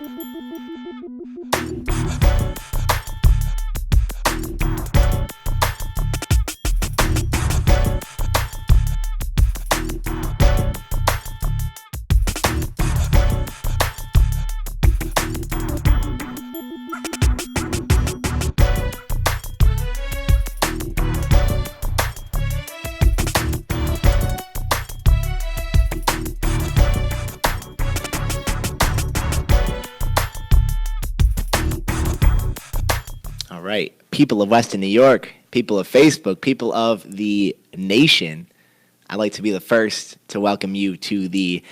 All right, people of Western New York, people of Facebook, people of the nation, I'd like to be the first to welcome you to the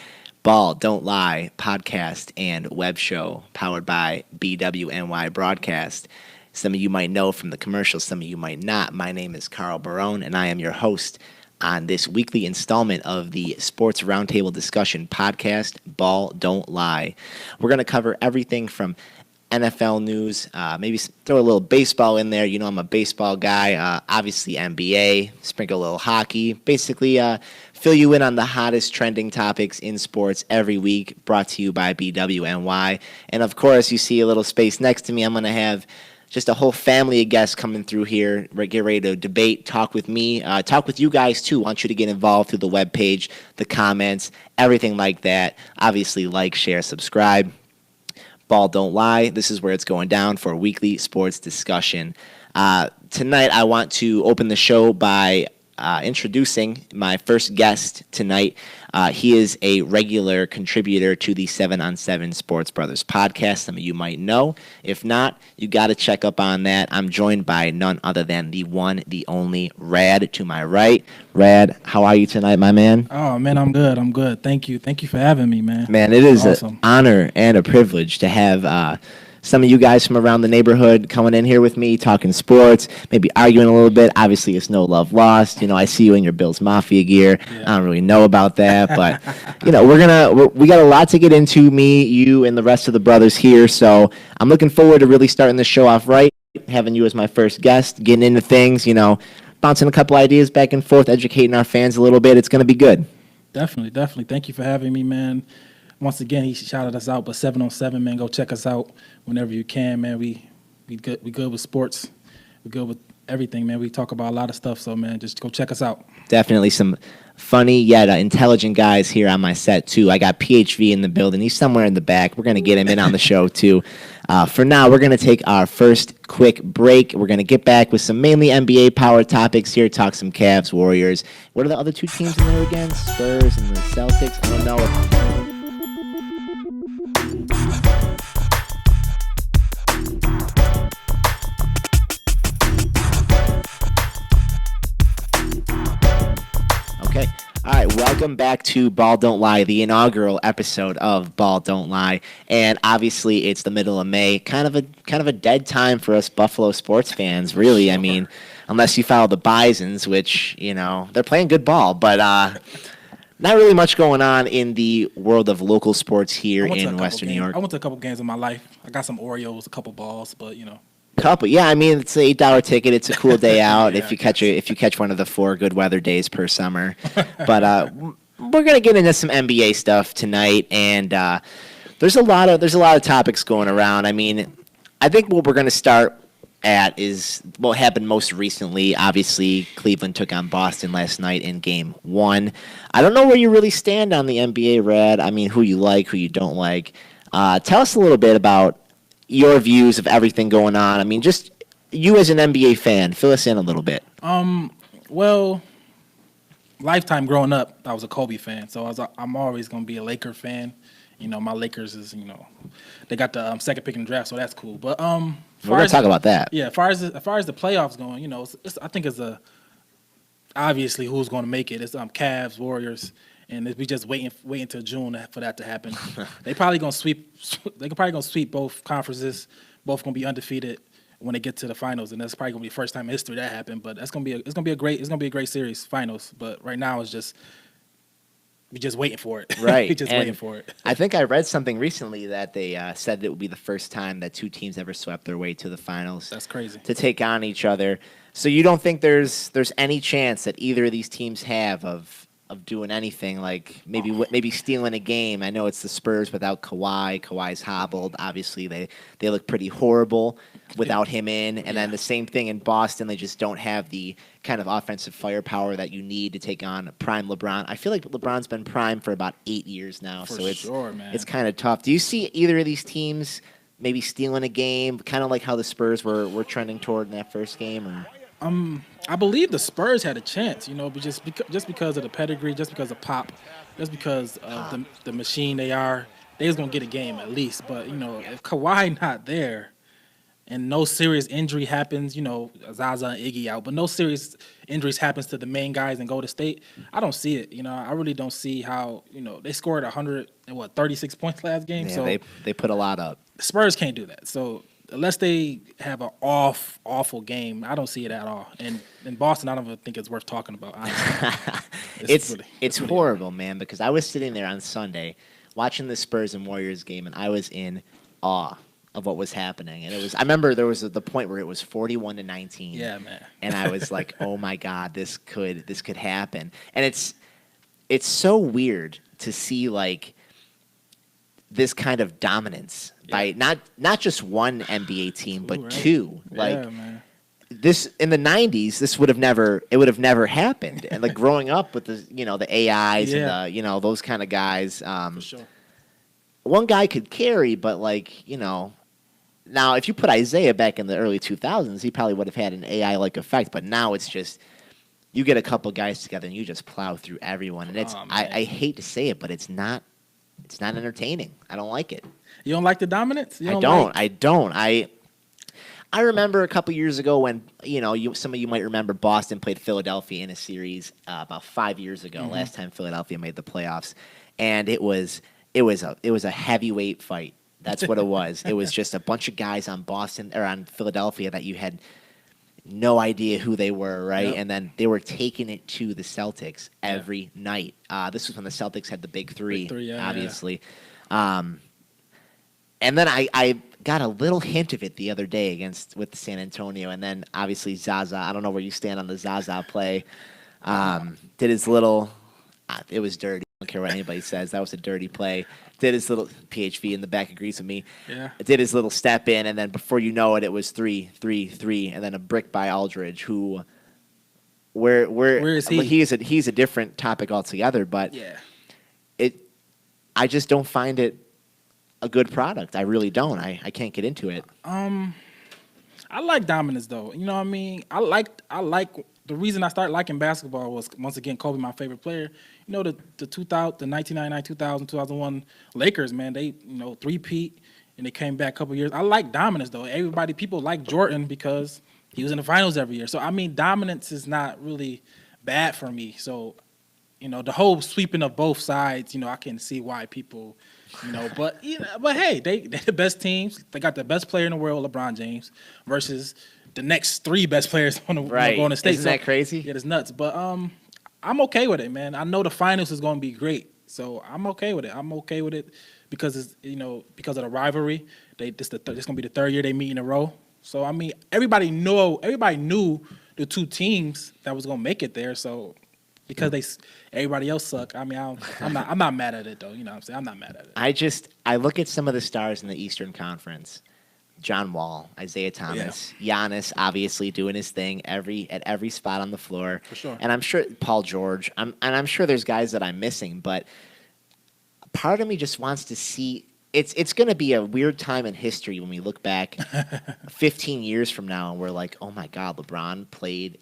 Ball Don't Lie podcast and web show powered by BWNY Broadcast. Some of you might know from the commercials, some of you might not. My name is Carl Barone, and I am your host on this weekly installment of the Sports Roundtable Discussion podcast, Ball Don't Lie. We're going to cover everything from NFL news, maybe throw a little baseball in there. You know I'm a baseball guy. Obviously NBA, sprinkle a little hockey. Basically fill you in on the hottest trending topics in sports every week, brought to you by BWNY. And of course, you see a little space next to me. I'm going to have just a whole family of guests coming through here, get ready to debate, talk with me, talk with you guys too. I want you to get involved through the webpage, the comments, everything like that. Obviously, like, share, subscribe. Ball Don't Lie. This is where it's going down for a weekly sports discussion. Tonight, I want to open the show by introducing my first guest tonight. He is a regular contributor to the 7 on 7 Sports Brothers podcast. Some of you might know. If not, you got to check up on that. I'm joined by none other than the one, the only Rad to my right. Rad, how are you tonight, my man? Oh, man, I'm good. Thank you for having me, man. Man, it is awesome. An honor and a privilege to have some of you guys from around the neighborhood coming in here with me, talking sports, maybe arguing a little bit. Obviously, it's no love lost. You know, I see you in your Bills Mafia gear. Yeah. I don't really know about that, but you know, we got a lot to get into. Me, you, and the rest of the brothers here. So I'm looking forward to really starting the show off right. Having you as my first guest, getting into things. You know, bouncing a couple ideas back and forth, educating our fans a little bit. It's going to be good. Definitely. Thank you for having me, man. Once again, he shouted us out, but 7 on 7, man, go check us out whenever you can, man. We good with sports. We good with everything, man. We talk about a lot of stuff, so, man, just go check us out. Definitely some funny yet intelligent guys here on my set, too. I got PHV in the building. He's somewhere in the back. We're going to get him in on the show, too. For now, we're going to take our first quick break. We're going to get back with some mainly NBA power topics here, talk some Cavs, Warriors. What are the other two teams in there again? Spurs and the Celtics? I don't know. Okay. All right, welcome back to Ball Don't Lie, the inaugural episode of Ball Don't Lie. And obviously it's the middle of May, kind of a dead time for us Buffalo sports fans, really. I mean, unless you follow the Bisons, which, you know, they're playing good ball, but not really much going on in the world of local sports here in Western New York. I went to a couple games in my life. I got some Oreos, a couple balls, but, you know. Couple, yeah. I mean, it's an $8 ticket. It's a cool day out if you catch one of the 4 good weather days per summer. But we're gonna get into some NBA stuff tonight, and there's a lot of topics going around. I mean, I think what we're gonna start at is what happened most recently. Obviously, Cleveland took on Boston last night in Game 1. I don't know where you really stand on the NBA, Rad. I mean, who you like, who you don't like. Tell us a little bit about your views of everything going on. I mean, just you as an NBA fan, fill us in a little bit. Well, lifetime growing up, I was a Kobe fan, so I'm always going to be a Laker fan. You know, my Lakers is, you know, they got the second pick in the draft, so that's cool. But we're going to talk about that. Yeah, as far as the playoffs going, you know, I think it's obviously who's going to make it. It's Cavs, Warriors. And we just waiting until June for that to happen. They probably gonna sweep. They probably gonna sweep both conferences. Both gonna be undefeated when they get to the finals, and that's probably gonna be the first time in history that happened. But it's gonna be a great series, finals. But right now we just waiting for it. Right, waiting for it. I think I read something recently that they said it would be the first time that 2 teams ever swept their way to the finals. That's crazy. To take on each other. So you don't think there's any chance that either of these teams have of of doing anything, like maybe stealing a game. I know it's the Spurs without Kawhi. Kawhi's hobbled. Obviously, they look pretty horrible without him in. And then the same thing in Boston. They just don't have the kind of offensive firepower that you need to take on prime LeBron. I feel like LeBron's been prime for about 8 years now, so it's kind of tough. Do you see either of these teams maybe stealing a game, kind of like how the Spurs were trending toward in that first game? Or? I believe the Spurs had a chance, but just because of the pedigree, just because of Pop, just because of the machine they was gonna get a game at least. But if Kawhi not there, and no serious injury happens, Zaza and Iggy out, but no serious injuries happens to the main guys in Golden State, I don't see it. I really don't see how, they scored 36 points last game. Yeah, so they put a lot up. The Spurs can't do that. So unless they have an awful game, I don't see it at all. And in Boston, I don't even think it's worth talking about. It's horrible, man, because I was sitting there on Sunday watching the Spurs and Warriors game, and I was in awe of what was happening. And I remember there was the point where it was 41-19. Yeah, man. And I was like, oh my God, this could happen. And it's so weird to see like this kind of dominance by not just one NBA team, but two. Like this in the 90s, it would have never happened. And like growing up with the AIs and those kind of guys, For sure. one guy could carry, but now if you put Isaiah back in the early 2000s, he probably would have had an AI-like effect. But now it's just you get a couple guys together and you just plow through everyone, and I hate to say it, but it's not entertaining. I don't like it. You don't like the dominance? I don't. I remember a couple years ago when some of you might remember Boston played Philadelphia in a series about 5 years ago. Mm-hmm. Last time Philadelphia made the playoffs, and it was a heavyweight fight. That's what it was. It was just a bunch of guys on Philadelphia that you had no idea who they were, right? Yep. And then they were taking it to the Celtics every night. This was when the Celtics had the big three, obviously. Yeah. And then I got a little hint of it the other day with San Antonio, and then obviously Zaza. I don't know where you stand on the Zaza play. Did his little. It was dirty. I don't care what anybody says. That was a dirty play. Did his little PHV in the back agrees with me. Yeah. Did his little step in, and then before you know it, it was 3, and then a brick by Aldridge. Who, where is he? He's a different topic altogether. But I just don't find it a good product. I really don't. I can't get into it. I like dominance though. You know what I mean? I like the reason I started liking basketball was once again Kobe, my favorite player. The 1999, 2000, 2001 Lakers, man, they three-peat and they came back a couple years. I like dominance though. People like Jordan because he was in the finals every year. So I mean, dominance is not really bad for me. So the whole sweeping of both sides, I can see why people, but hey, they're the best teams. They got the best player in the world, LeBron James, versus the next three best players on the going to state. Isn't that crazy? Yeah, it's nuts. But I'm okay with it, man. I know the finals is going to be great, so I'm okay with it. I'm okay with it because it's because of the rivalry. This going to be the third year they meet in a row. So I mean, everybody knew the two teams that was going to make it there. So because everybody else suck. I mean, I'm not mad at it though. You know what I'm saying? I'm not mad at it. I look at some of the stars in the Eastern Conference. John Wall, Isaiah Thomas, Giannis, obviously doing his thing at every spot on the floor. For sure. And I'm sure Paul George. I'm sure there's guys that I'm missing, but part of me just wants to see. It's going to be a weird time in history when we look back 15 years from now and we're like, oh my God, LeBron played.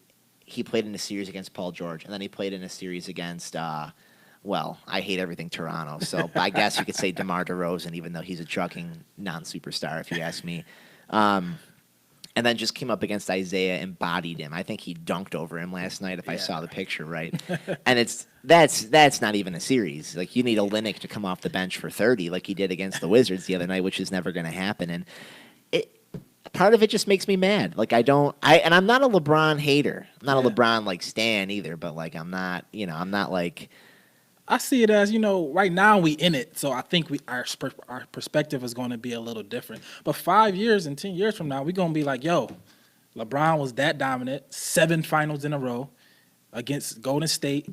He played in a series against Paul George, and then he played in a series against. Well, I hate everything Toronto, so I guess you could say DeMar DeRozan, even though he's a trucking non-superstar, if you ask me. And then just came up against Isaiah and bodied him. I think he dunked over him last night, if I saw the picture right. And that's not even a series. Like, you need Olynyk to come off the bench for 30, like he did against the Wizards the other night, which is never going to happen. And part of it just makes me mad. Like, and I'm not a LeBron hater. I'm not a LeBron stan either. But I'm not like. I see it as, right now we in it, so I think our perspective is going to be a little different. But 5 years and 10 years from now, we're going to be like, yo, LeBron was that dominant, 7 finals in a row against Golden State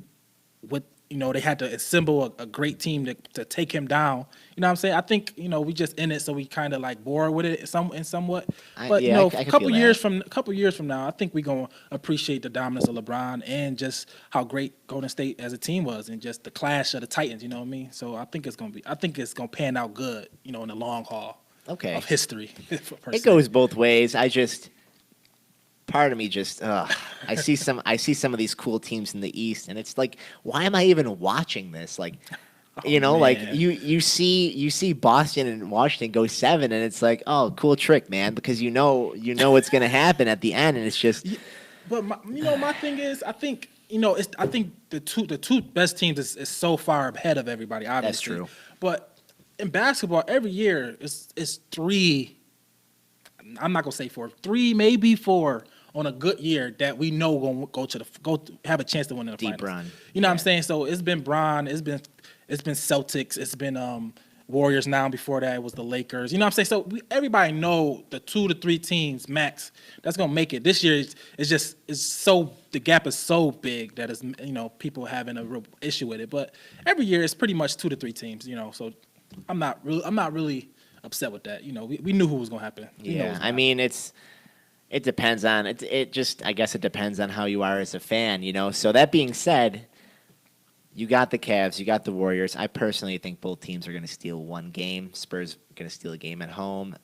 with they had to assemble a great team to take him down. You know what I'm saying? I think, we just in it, so we kind of like bored with it somewhat. But I a can couple feel years that. from now, I think we're gonna appreciate the dominance of LeBron and just how great Golden State as a team was, and just the clash of the Titans. You know what I mean? So I think it's gonna pan out good. In the long haul Okay. of history. Per It se. goes both ways. Part of me just I see some of these cool teams in the East, and it's like, why am I even watching this? Like, like Man. you see Boston and Washington go 7, and it's like, oh, cool trick, man, because what's gonna happen at the end, and it's just But my thing is, I think I think the two best teams is so far ahead of everybody. Obviously, That's true. But in basketball, every year it's three. I'm not gonna say four, three, maybe four on a good year that we know gonna have a chance to win in the Deep finals. run. You know what I'm Yeah. saying? So it's been Bron, it's been Celtics, it's been Warriors. Now before that it was the Lakers. You know what I'm saying? So everybody know the 2 to 3 teams max that's gonna make it. This year the gap is so big that it's people having a real issue with it. But every year it's pretty much 2 to 3 teams. So I'm not really upset with that. We knew who was gonna happen. We know it was Yeah, gonna I happen. mean, it depends on I guess it depends on how you are as a fan. So that being said, you got the Cavs, you got the Warriors. I personally think both teams are going to steal one game. Spurs are going to steal a game at home.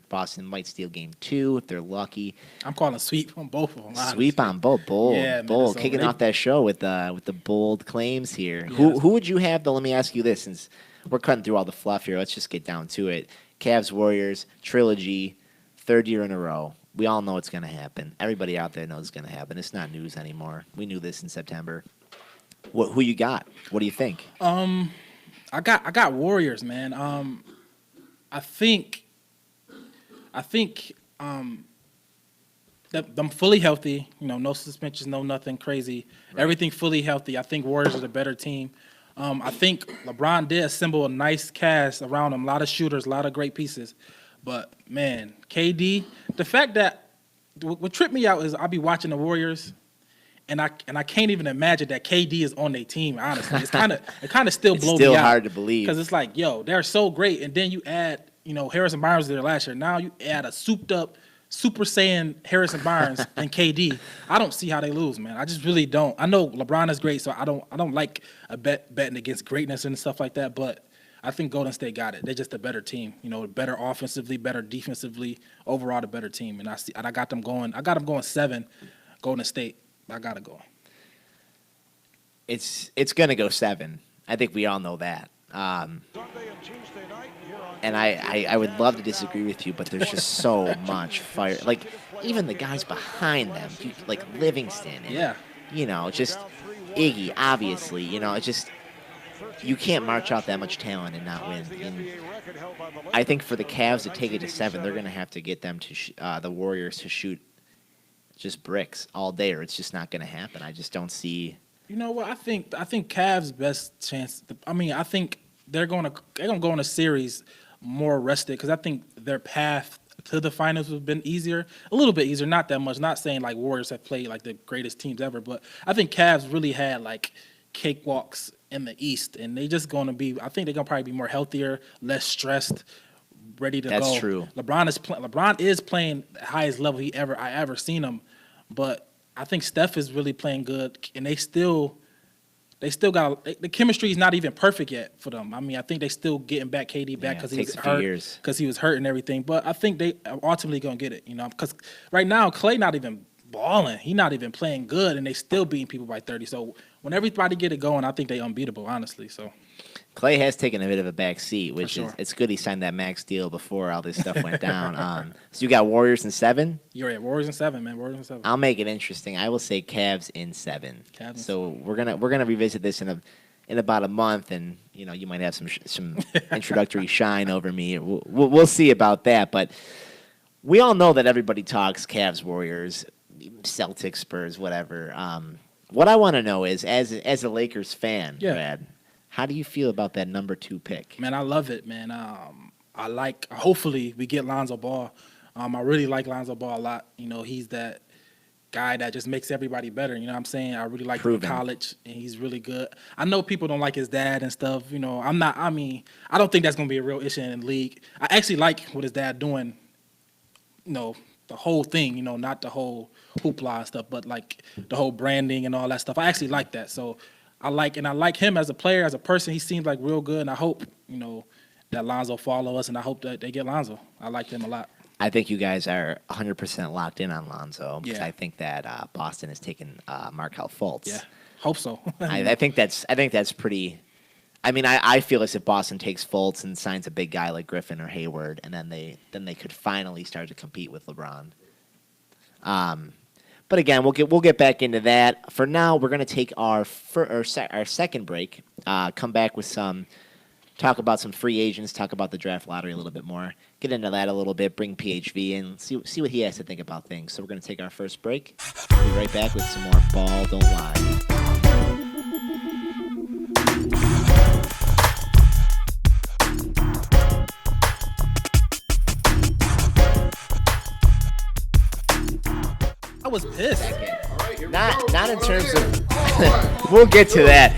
Boston might steal game 2 if they're lucky. I'm calling a sweep on both of them. Sweep honestly. on both. Bold, Yeah, bold. Minnesota. Kicking off that show with the bold claims here. Yeah, Who would you have though? Let me ask you this, since we're cutting through all the fluff here. Let's just get down to it. Cavs Warriors trilogy, 3rd year in a row. We all know it's going to happen. Everybody out there knows it's going to happen. It's not news anymore. We knew this in September. Who you got? What do you think? I got Warriors, man. I think that I'm fully healthy. No suspensions, no nothing crazy. Right. Everything fully healthy. I think Warriors are the better team. I think LeBron did assemble a nice cast around him. A lot of shooters, a lot of great pieces. But man, KD, the fact that what tripped me out is I'll be watching the Warriors, and I can't even imagine that KD is on their team. Honestly, it kind of still blows me out. Still hard to believe because it's like, yo, they're so great, and then you add, Harrison Barnes was there last year. Now you add a souped up Super Saiyan Harrison Barnes and KD. I don't see how they lose, man. I just really don't. I know LeBron is great, so I don't like betting against greatness and stuff like that, but I think Golden State got it. They're just a better team, better offensively, better defensively, overall the better team. And I got them going. I got them going 7. Golden State. I gotta go. it's gonna go 7. I think we all know that. And I would love to disagree with you, but there's just so much fire. Like, even the guys behind them, like Livingston, and, just Iggy, obviously. It's just, you can't march out that much talent and not win. And I think for the Cavs to take it to 7, they're going to have to get them to the Warriors to shoot just bricks all day, or it's just not going to happen. I just don't see. You know what? I think Cavs' best chance. I think they're gonna go in a series more rested, because I think their path to the finals has been easier, a little bit easier, not that much. Not saying like Warriors have played like the greatest teams ever, but I think Cavs really had like cakewalks in the East, and they just going to be. I think they're gonna probably be more healthier, less stressed, ready to go. That's true. LeBron is playing the highest level I ever seen him, but I think Steph is really playing good, and they still got the chemistry is not even perfect yet for them. I think they still getting back KD back because he was hurt, and everything. But I think they are ultimately gonna get it, because right now Clay not even balling, he not even playing good, and they still beating people by 30. So when everybody get it going, I think they unbeatable, honestly. So Clay has taken a bit of a back seat, which sure. is it's good he signed that max deal before all this stuff went down. So you got Warriors in 7. You're right, Warriors in 7, man. Warriors in 7. I'll make it interesting. I will say Cavs in 7. So we're gonna revisit this in about a month, and you might have some introductory shine over me. We'll see about that, but we all know that everybody talks Cavs, Warriors, Celtics, Spurs, whatever. What I want to know is, as a Lakers fan, Brad, how do you feel about that number 2 pick? Man, I love it, man. Hopefully we get Lonzo Ball. I really like Lonzo Ball a lot. He's that guy that just makes everybody better. You know what I'm saying? I really like him in Proven. college, and he's really good. I know people don't like his dad and stuff. You know, I don't think that's going to be a real issue in the league. I actually like what his dad doing, you know, the whole thing, you know, not the whole hoopla and stuff, but like the whole branding and all that stuff. I actually like that. So I like him as a player, as a person. He seems like real good, and I hope, you know, that Lonzo follow us, and I hope that they get Lonzo. I like him a lot. I think you guys are 100% locked in on Lonzo because Yeah. I think that Boston has taken Markelle Fultz. Yeah, hope so. I think that's pretty. I mean, I feel as if Boston takes Fultz and signs a big guy like Griffin or Hayward, and then they could finally start to compete with LeBron. But again, we'll get back into that. For now, we're gonna take our second break. Come back with talk about some free agents, talk about the draft lottery a little bit more, get into that a little bit, bring PHV in, see what he has to think about things. So we're gonna take our first break. We'll be right back with some more Ball Don't Lie. I was pissed. Not in terms of. We'll get to that.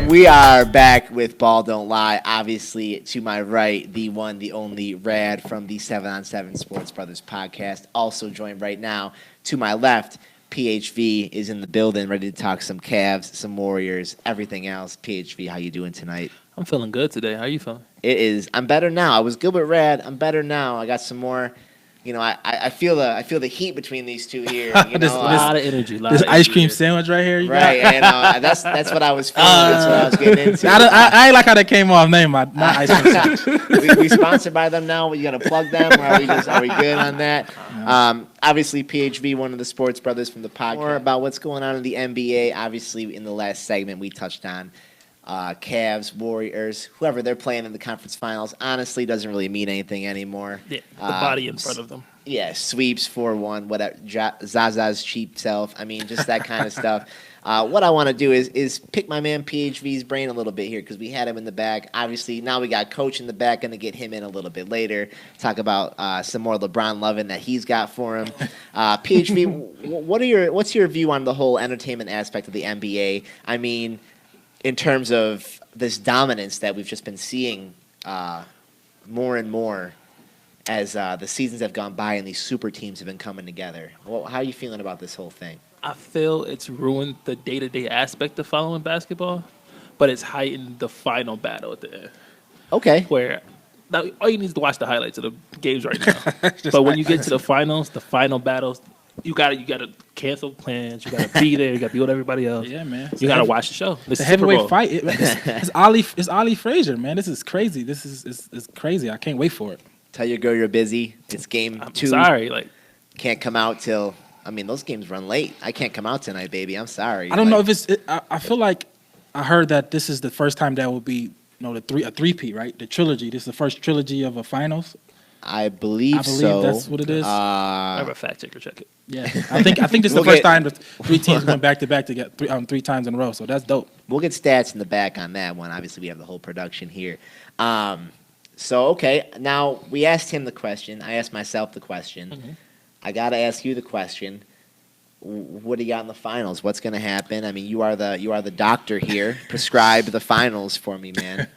We are back with Ball Don't Lie. Obviously, to my right, the one, the only Rad from the 7-on-7 Sports Brothers podcast. Also joined right now to my left, PHV is in the building, ready to talk some Cavs, some Warriors, everything else. PHV, how you doing tonight? I'm feeling good today. How you feeling? It is. I'm better now. I was good with Rad. I'm better now. I got some more. You know, I feel the heat between these two here. You This- know, A lot of energy. This ice cream sandwich right here, you right? got? And that's what I was feeling. That's what I was getting into. I ain't like how that came off. Name my not ice cream sandwich. we sponsored by them now. You got to plug them, or are we good on that? Obviously, PHV, one of the sports brothers from the podcast. More about what's going on in the NBA. Obviously, in the last segment, we touched on Cavs, Warriors, whoever they're playing in the conference finals. Honestly, doesn't really mean anything anymore. Yeah, the body in front of them. Yeah, sweeps 4-1, whatever. Zaza's cheap self. I mean, just that kind of stuff. What I want to do is pick my man PHV's brain a little bit here because we had him in the back. Obviously, now we got Coach in the back. Going to get him in a little bit later. Talk about some more LeBron loving that he's got for him. PHV, what's your view on the whole entertainment aspect of the NBA? I mean, in terms of this dominance that we've just been seeing more and more as the seasons have gone by and these super teams have been coming together. Well, how are you feeling about this whole thing? I feel it's ruined the day-to-day aspect of following basketball, but it's heightened the final battle at the end. Okay. Where now, all you need is to watch the highlights of the games right now. But when you get to the finals, the final battles, you gotta cancel plans. You gotta be there. You gotta be with everybody else. Yeah, man. You gotta watch the show. The heavyweight fight. It's Ali Frazier, man. This is crazy. This is crazy. I can't wait for it. Tell your girl you're busy. It's game 2. Sorry, like Can't come out till. I mean, those games run late. I can't come out tonight, baby. I'm sorry. I don't know if it's. I feel like I heard that this is the first time that will be, a three-peat, right? The trilogy. This is the first trilogy of a finals. I believe so. That's what it is. I have a fact checker check it. Yeah, I think this is the first time the three teams went back to back to get three times in a row. So that's dope. We'll get stats in the back on that one. Obviously, we have the whole production here. So, okay, now we asked him the question. I asked myself the question. Mm-hmm. I got to ask you the question. What do you got in the finals? What's going to happen? I mean, you are the doctor here. Prescribe the finals for me, man.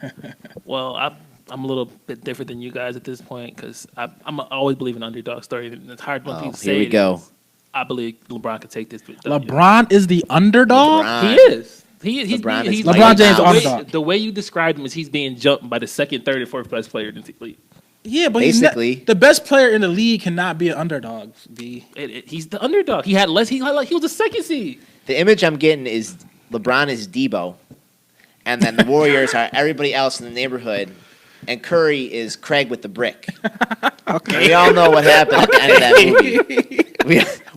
Well, I'm a little bit different than you guys at this point because I always believe in underdog story. And it's hard when people say here we go. I believe LeBron could take this. LeBron is the underdog. LeBron. He is. He's LeBron James underdog. The way you described him is he's being jumped by the second, third, and fourth best player in the league. Yeah, but basically the best player in the league cannot be an underdog. He's the underdog. He had less. He was the second seed. The image I'm getting is LeBron is Debo, and then the Warriors are everybody else in the neighborhood, and Curry is Craig with the brick. Okay. We all know what happened at the end of that movie.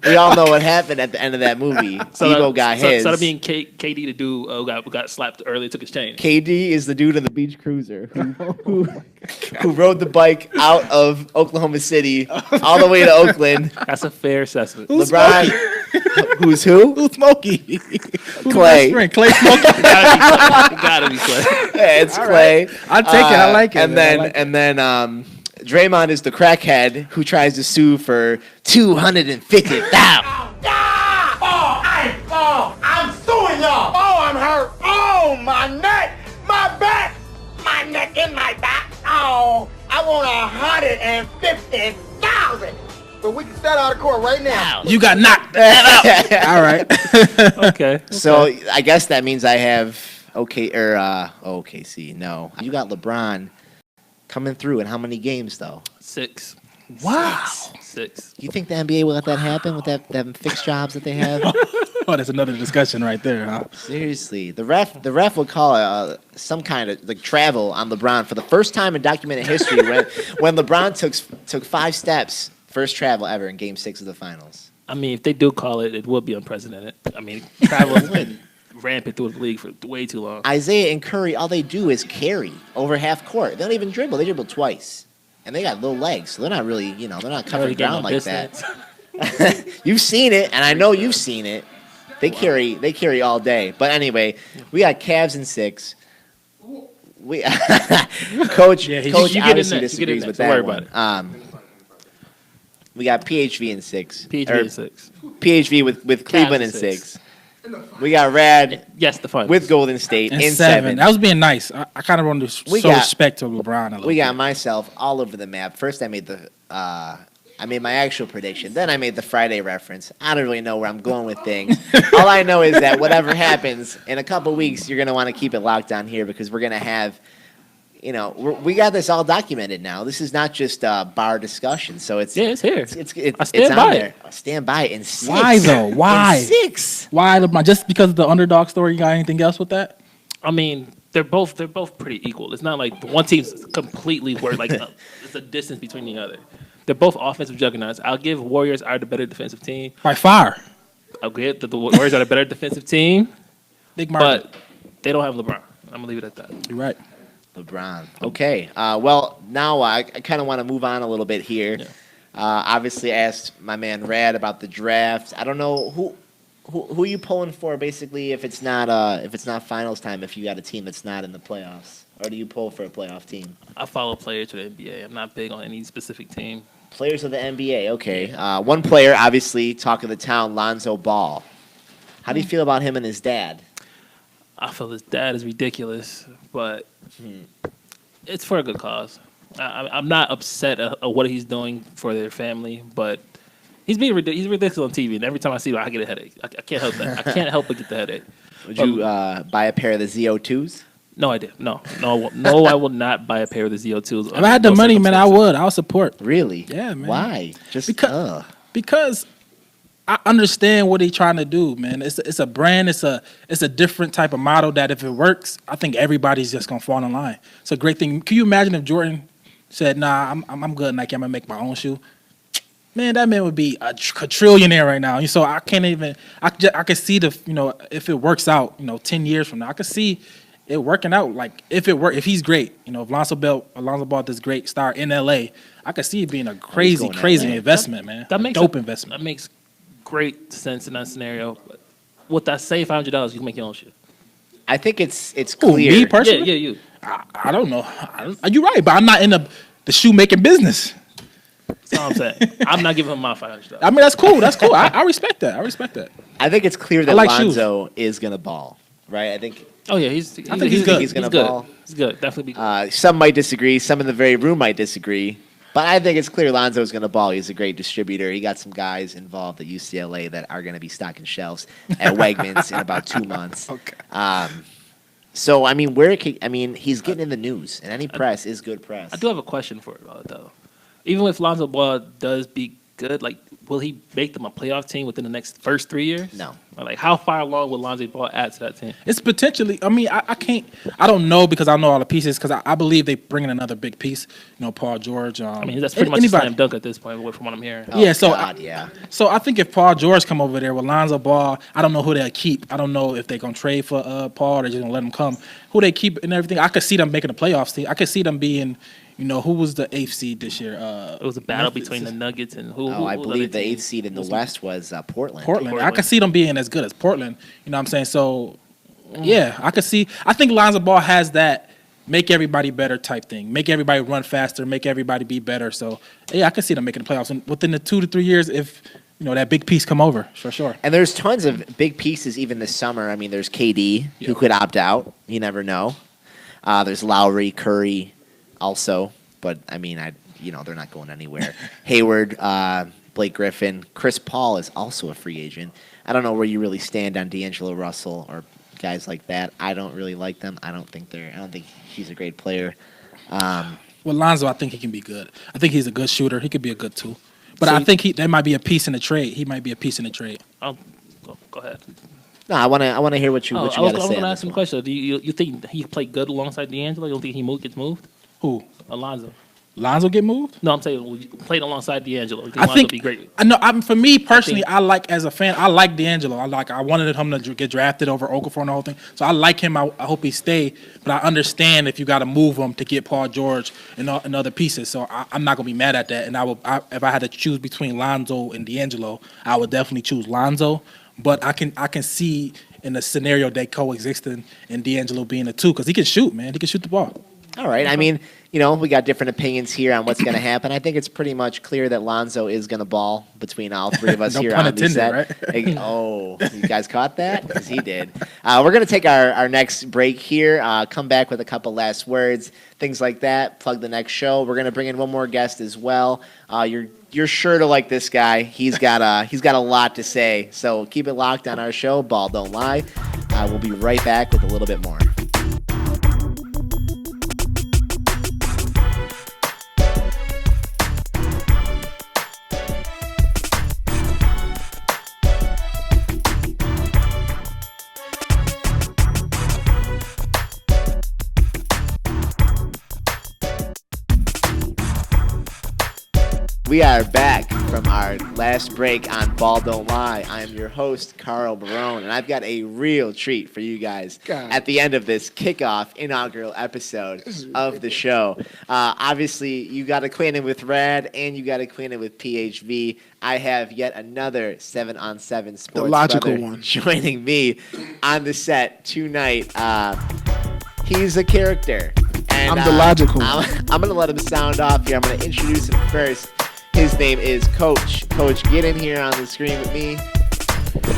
We all know what happened at the end of that movie. Debo got his. Instead of being KD to do, got slapped early, took his chain. KD is the dude in the beach cruiser who rode the bike out of Oklahoma City all the way to Oakland. That's a fair assessment. LeBron, who's who? Who's Smokey? Clay. Clay Smokey. Gotta be Clay. Yeah, it's Clay. I'll take it. I like it. And then Draymond is the crackhead who tries to sue for $250,000. I'm suing y'all. Oh, I'm hurt. Oh, my neck, my back, my neck and my back. Oh, I want 150,000. But we can start out of court right now. You got knocked out. All right. Okay. So I guess that means I have OKC. No, you got LeBron coming through in how many games though? 6. Wow. 6. You think the NBA will let that happen with them fixed jobs that they have? Oh, that's another discussion right there, huh? Seriously, the ref would call some kind of like travel on LeBron for the first time in documented history when LeBron took 5 steps, first travel ever in Game 6 of the Finals. I mean, if they do call it, it would be unprecedented. I mean, travel has been rampant through the league for way too long. Isaiah and Curry, all they do is carry over half court. They don't even dribble. They dribble twice. And they got little legs, so they're not really, they're not covering ground like that. You've seen it, and I know you've seen it. They carry all day. But anyway, we got Cavs in 6. We Coach obviously disagrees with that one. We got PHV in 6. PHV in 6. PHV with Cleveland in 6. We got Rad Yes, the finals. with Golden State And in 7. 7. That was being nice. I kind of want to show respect to LeBron a little We got bit. myself all over the map. First, I made my actual prediction. Then I made the Friday reference. I don't really know where I'm going with things. All I know is that whatever happens in a couple weeks, you're gonna want to keep it locked down here because we're gonna have, we got this all documented now. This is not just bar discussion. So it's it's here. It's I stand on by there. it. I stand by it in 6. Why, though? Why? In 6. Why LeBron? Just because of the underdog story? You got anything else with that? I mean, they're both pretty equal. It's not like the one team's completely worth like there's a distance between the other. They're both offensive juggernauts. I'll give Warriors are the better defensive team. By far. I'll give that the Warriors are the better defensive team, Big market. but they don't have LeBron. I'm gonna leave it at that. You're right. LeBron. Okay. Well, now I kind of want to move on a little bit here. Yeah. Obviously, I asked my man Rad about the draft. I don't know who you pulling for. Basically, if it's not finals time, if you got a team that's not in the playoffs, or do you pull for a playoff team? I follow players to the NBA. I'm not big on any specific team. Players of the NBA. Okay. One player, obviously, talk of the town, Lonzo Ball. How do you feel about him and his dad? I feel his dad is ridiculous, but it's for a good cause. I'm not upset at what he's doing for their family, but he's ridiculous on TV, and every time I see him, I get a headache. I can't help that. I can't help but get the headache. Would you buy a pair of the ZO2s? No, I did. No, I will not buy a pair of the ZO2s. If I had the money, man, I would. I would support. Really? Yeah, man. Why? Just Because I understand what he's trying to do, man. It's a brand. It's a different type of model that if it works, I think everybody's just gonna fall in line. It's a great thing. Can you imagine if Jordan said, "Nah, I'm good, Nike. I'm gonna make my own shoe." Man, that man would be a trillionaire right now. So I can't even. I can see if it works out, 10 years from now, I can see it working out. Like if he's great, if Lonzo Ball does great, star in LA, I could see it being a crazy investment, man. That makes dope investment. That makes great sense in that scenario. But with that same $500, you can make your own shit. I think it's Who, clear. me personally? Yeah, you. I don't know. You're right, but I'm not in the shoemaking business. That's all I'm saying. I'm not giving him my $500. I mean, that's cool. I respect that. I think it's clear that like Lonzo is gonna ball, right? I think. Oh yeah, I think he's good. He's gonna ball. He's good. Definitely be good. Some might disagree. Some in the very room might disagree. But I think it's clear Lonzo's going to ball. He's a great distributor. He got some guys involved at UCLA that are going to be stocking shelves at Wegmans in about 2 months. Okay. So, I mean, he's getting in the news, and any press is good press. I do have a question for it, though. Even if Lonzo Ball does be good, like, will he make them a playoff team within the first 3 years? No. Or like, how far along will Lonzo Ball add to that team? It's potentially. I mean, I don't know because I know all the pieces because I believe they bring in another big piece. Paul George. I mean, that's pretty much a slam dunk at this point, from what I'm hearing. Oh, yeah. So God, yeah. So I think if Paul George come over there with Lonzo Ball, I don't know who they'll keep. I don't know if they're gonna trade for Paul. They're just gonna let him come. Who they keep and everything. I could see them making the playoffs team. I could see them being. Who was the 8th seed this year? It was a battle between the Nuggets and who? I who believe the team? 8th seed in the West was Portland. Portland. I could see them being as good as Portland. You know what I'm saying? So, yeah, I could see. I think Lonzo Ball has that make everybody better type thing. Make everybody run faster, make everybody be better. So, yeah, I can see them making the playoffs. And within the 2 to 3 years, if, that big piece come over, for sure. And there's tons of big pieces even this summer. I mean, there's KD, who could opt out. You never know. There's Lowry, Curry also. But, I mean, they're not going anywhere. Hayward, Blake Griffin. Chris Paul is also a free agent. I don't know where you really stand on D'Angelo Russell or guys like that. I don't really like them. I don't think he's a great player. Well, Lonzo, I think he can be good. I think he's a good shooter. He could be a good 2. But I think there might be a piece in the trade. He might be a piece in the trade. Go ahead. No, I want to hear what you got to say. I was going to ask him a question. Do you think he played good alongside D'Angelo? You don't think he gets moved? Who? Alonzo. Lonzo get moved? No, I'm saying played alongside D'Angelo. I think be great. I know. For me personally, I like as a fan. I like D'Angelo. I wanted him to get drafted over Okafor and the whole thing. So I like him. I hope he stay. But I understand if you got to move him to get Paul George and other pieces. So I'm not gonna be mad at that. And if I had to choose between Lonzo and D'Angelo, I would definitely choose Lonzo. But I can see in the scenario they coexisting and D'Angelo being a 2 because he can shoot, man. He can shoot the ball. All right. I mean, we got different opinions here on what's going to happen. I think it's pretty much clear that Lonzo is going to ball between all three of us No here pun on the intended, set. right? Oh, you guys caught that? Because he did. We're going to take our next break here, come back with a couple last words, things like that, plug the next show. We're going to bring in one more guest as well. You're sure to like this guy. He's got a lot to say. So keep it locked on our show, Ball Don't Lie. We'll be right back with a little bit more. We are back from our last break on Ball Don't Lie. I am your host, Carl Barone, and I've got a real treat for you guys at the end of this kickoff inaugural episode of the show. Obviously, you got acquainted with Rad and you got acquainted with PHV. I have yet another 7-on-7 sports the logical brother one joining me on the set tonight. He's a character. And, I'm the logical one. I'm going to let him sound off here. I'm going to introduce him first. His name is Coach. Coach, get in here on the screen with me.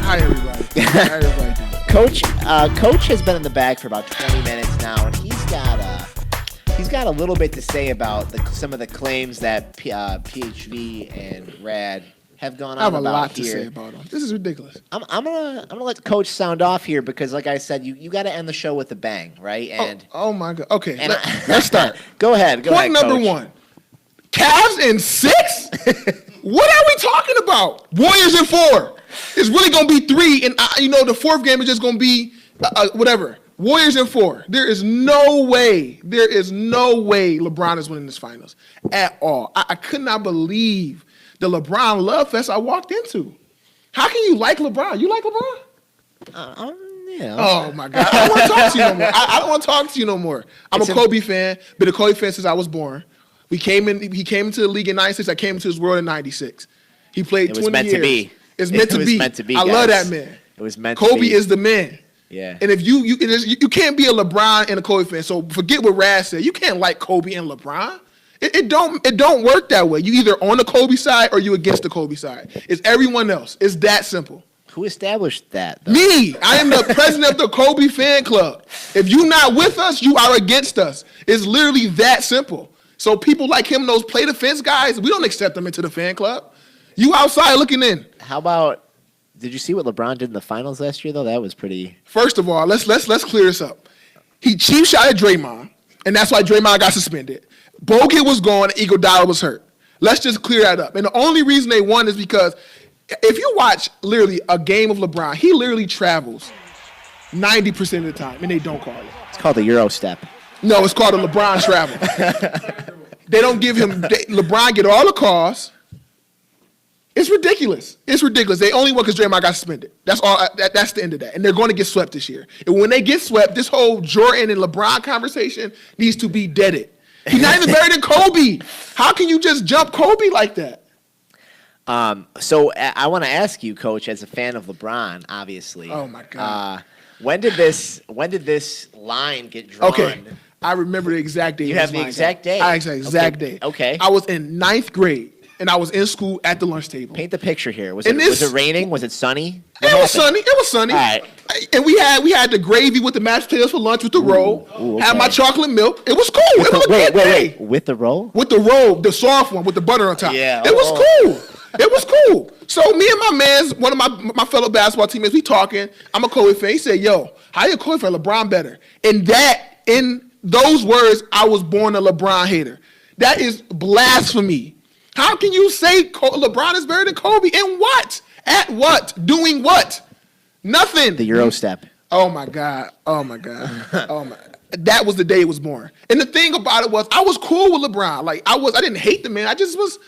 Hi, everybody. How everybody doing? Coach has been in the bag for about 20 minutes now, and he's got a little bit to say about some of the claims that PHV and Rad have gone on I have a about lot here. to say about them. This is ridiculous. I'm gonna let Coach sound off here because, like I said, you got to end the show with a bang, right? And oh my God. Okay, and let's start. Go ahead. Point number Coach. 1. Cavs in 6? What are we talking about? Warriors in 4. It's really going to be 3, and the fourth game is just going to be whatever. Warriors in 4. There is no way LeBron is winning this finals at all. I could not believe the LeBron love fest I walked into. How can you like LeBron? You like LeBron? Yeah. Oh, my God. I don't want to talk to you no more. I don't want to talk to you no more. I'm a Kobe fan. Been a Kobe fan since I was born. He came into the league in 96. I came into his world in 96. He played 20 years. It was meant to be. It's meant to be. Meant to be, I guys. love that man. It was meant Kobe to be. is the man. Yeah. And if you can't be a LeBron and a Kobe fan. So forget what Raz said. You can't like Kobe and LeBron. It don't work that way. You either on the Kobe side or you against the Kobe side. It's everyone else. It's that simple. Who established that, though? Me. I am the president of the Kobe fan club. If you're not with us, you are against us. It's literally that simple. So people like him, those play defense guys, we don't accept them into the fan club. You outside looking in. How about? Did you see what LeBron did in the finals last year? Though that was pretty. First of all, let's clear this up. He cheap shot at Draymond, and that's why Draymond got suspended. Bogut was gone, and Iguodala was hurt. Let's just clear that up. And the only reason they won is because if you watch literally a game of LeBron, he literally travels 90% of the time, and they don't call it. It's called the Euro step. No, it's called a LeBron travel. They don't give him. LeBron get all the calls. It's ridiculous. It's ridiculous. They only won because Draymond got suspended. That's all. That's the end of that. And they're going to get swept this year. And when they get swept, this whole Jordan and LeBron conversation needs to be deaded. He's not even better than Kobe. How can you just jump Kobe like that? So I want to ask you, Coach, as a fan of LeBron, obviously. Oh my God. When did this line get drawn? Okay. I remember the exact day. You have the exact day? I have the exact day. Okay. I was in 9th grade, and I was in school at the lunch table. Paint the picture here. Was And it raining? Was it sunny? It was sunny. It was sunny. All right. And we had the gravy with the mashed potatoes for lunch with the roll. Ooh, Had my okay. chocolate milk. It was cool. It was a good day. With the roll? With the roll, the soft one with the butter on top. Yeah. It was cool. It was cool. So me and my mans, one of my fellow basketball teammates, we talking. I'm a Kobe fan. He said, "Yo, how you a Kobe fan? LeBron better." In those words, I was born a LeBron hater. That is blasphemy. How can you say LeBron is better than Kobe? In what? At what? Doing what? Nothing. The Euro step. Oh my God. Oh my God. Oh my. That was the day it was born. And the thing about it was, I was cool with LeBron. Like I didn't hate the man. He was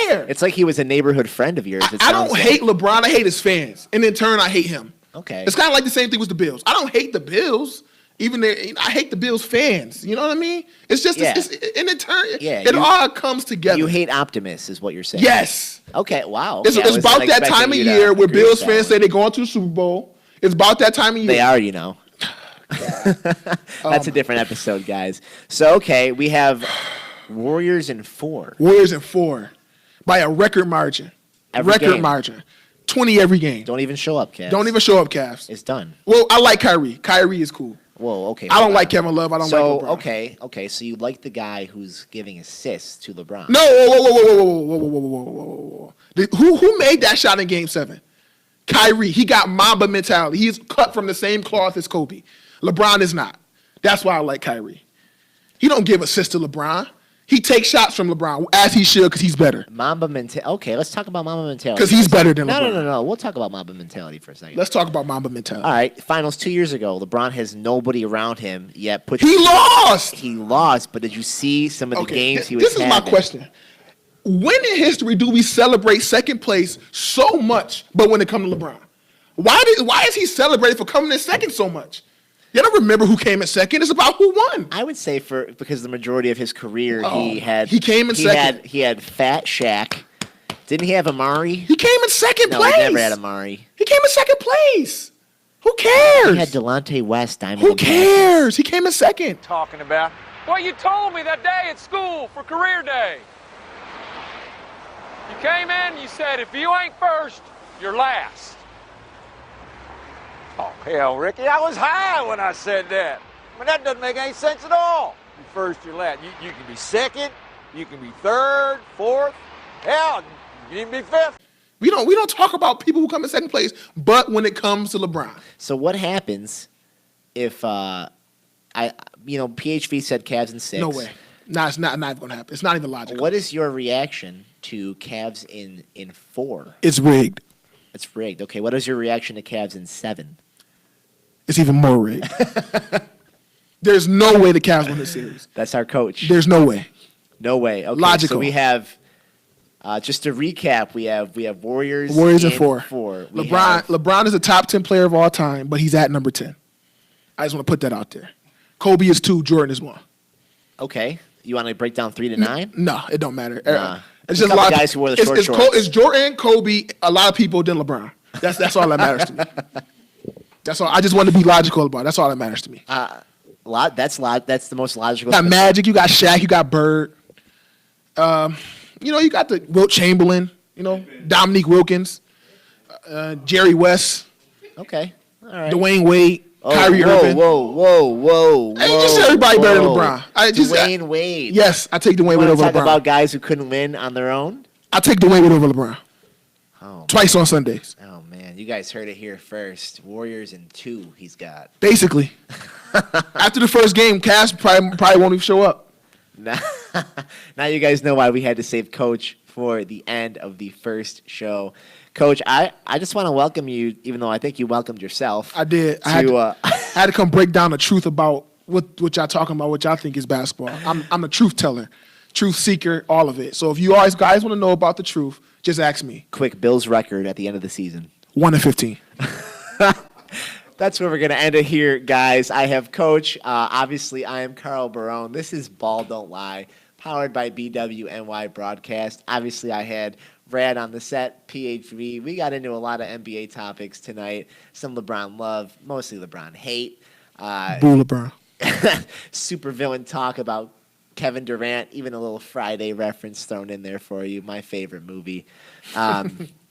there. It's like he was a neighborhood friend of yours. I don't hate LeBron. I hate his fans. And in turn, I hate him. Okay. It's kind of like the same thing with the Bills. I don't hate the Bills. I hate the Bills fans. You know what I mean? It's just, it's and in turn, it all comes together. You hate optimists, is what you're saying. Yes. Okay, wow. It's about that time of year where Bills fans say they're going to the Super Bowl. It's about that time of year. They are, you know. That's a different episode, guys. So, okay, we have Warriors in 4. Warriors in 4 by a record margin. Every game. 20 every game. Don't even show up, Cavs. Don't even show up, Cavs. It's done. Well, I like Kyrie. Kyrie is cool. Whoa, okay. I don't like Kevin Love. I don't like LeBron. Okay. So you like the guy who's giving assists to LeBron? No, whoa. Who made that shot in Game 7? Kyrie. He got Mamba mentality. He's cut from the same cloth as Kobe. LeBron is not. That's why I like Kyrie. He don't give assists to LeBron. He takes shots from LeBron, as he should, because he's better. Mamba mentality. Okay, let's talk about Mamba mentality. Because he's better than LeBron. No. We'll talk about Mamba mentality for a second. Let's talk about Mamba mentality. All right, finals 2 years ago. LeBron has nobody around him yet. He lost! He lost, but did you see some of the games he was having? This is my question. When in history do we celebrate second place so much, but when it comes to LeBron? Why is he celebrated for coming in second so much? You don't remember who came in second. It's about who won. I would say because the majority of his career he came in second. He had Fat Shaq. Didn't he have Amari? He came in second place. No, he never had Amari. He came in second place. Who cares? He had Delonte West. Who cares? He came in second. Talking about? Well, you told me that day at school for career day. You came in and you said, if you ain't first, you're last. Oh, hell, Ricky, I was high when I said that. I mean, that doesn't make any sense at all. You first, you're last. You can be second, you can be third, fourth, hell, you can even be fifth. We don't talk about people who come in second place, but when it comes to LeBron. So what happens if PHV said Cavs in 6? No way. No, it's not going to happen. It's not even logical. What is your reaction to Cavs in 4? It's rigged. It's rigged. Okay, what is your reaction to Cavs in 7? It's even more rigged. There's no way the Cavs win this series. That's our coach. There's no way. No way. Okay, logical. So we have, just to recap, we have Warriors in 4. LeBron is a top 10 player of all time, but he's at number 10. I just want to put that out there. Kobe is 2, Jordan is 1. Okay. You want to break down 3 to 9? No, it don't matter. Nah. It's just a lot of guys who wore the short shorts. It's Jordan, Kobe, a lot of people, then LeBron. That's all that matters to me. That's all. I just want to be logical about it. That's all that matters to me. That's the most logical. You got Magic, you got Shaq, you got Bird. You got the Wilt Chamberlain, Dominique Wilkins, Jerry West. Okay. All right. Dwayne Wade, Kyrie Irving. Whoa. I just said everybody better than LeBron. Dwayne Wade. Yes, I take Dwayne Wade over LeBron. Talk about guys who couldn't win on their own? I take Dwayne Wade over LeBron. Oh, twice on Sundays. Oh, man. You guys heard it here first. Warriors in 2 he's got. Basically. After the first game, Cavs probably won't even show up. Now you guys know why we had to save Coach for the end of the first show. Coach, I just want to welcome you, even though I think you welcomed yourself. I did. I had to come break down the truth about what y'all talking about, what y'all think is basketball. I'm a truth teller, truth seeker, all of it. So if you guys want to know about the truth, just ask me. Quick, Bills record at the end of the season. 1-15. That's where we're going to end it here, guys. I have Coach. Obviously, I am Carl Barone. This is Ball Don't Lie, powered by BWNY Broadcast. Obviously, I had Brad on the set, PHV. We got into a lot of NBA topics tonight. Some LeBron love, mostly LeBron hate. Boo LeBron. supervillain talk about Kevin Durant, even a little Friday reference thrown in there for you. My favorite movie.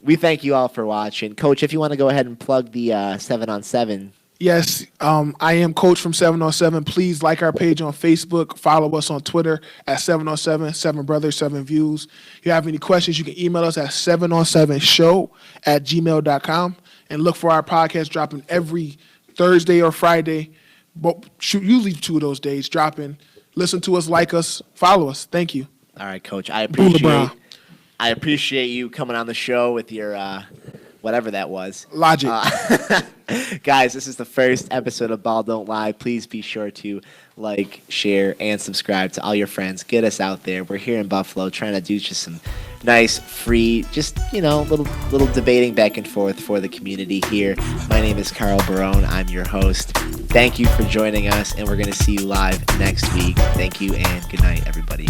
We thank you all for watching. Coach, if you want to go ahead and plug the 7-on-7. Yes, I am Coach from 7on7. Please like our page on Facebook. Follow us on Twitter at 7on7, 7 Brothers, 7 Views. If you have any questions, you can email us at 7on7show@gmail.com. And look for our podcast dropping every Thursday or Friday. But usually 2 of those days dropping. Listen to us, like us, follow us. Thank you. All right, Coach. I LeBron. appreciate you coming on the show with your whatever that was. Logic. Guys, this is the first episode of Ball Don't Lie. Please be sure to like, share, and subscribe to all your friends. Get us out there. We're here in Buffalo trying to do just some nice, free, just, little debating back and forth for the community here. My name is Carl Barone. I'm your host. Thank you for joining us, and we're going to see you live next week. Thank you, and good night, everybody.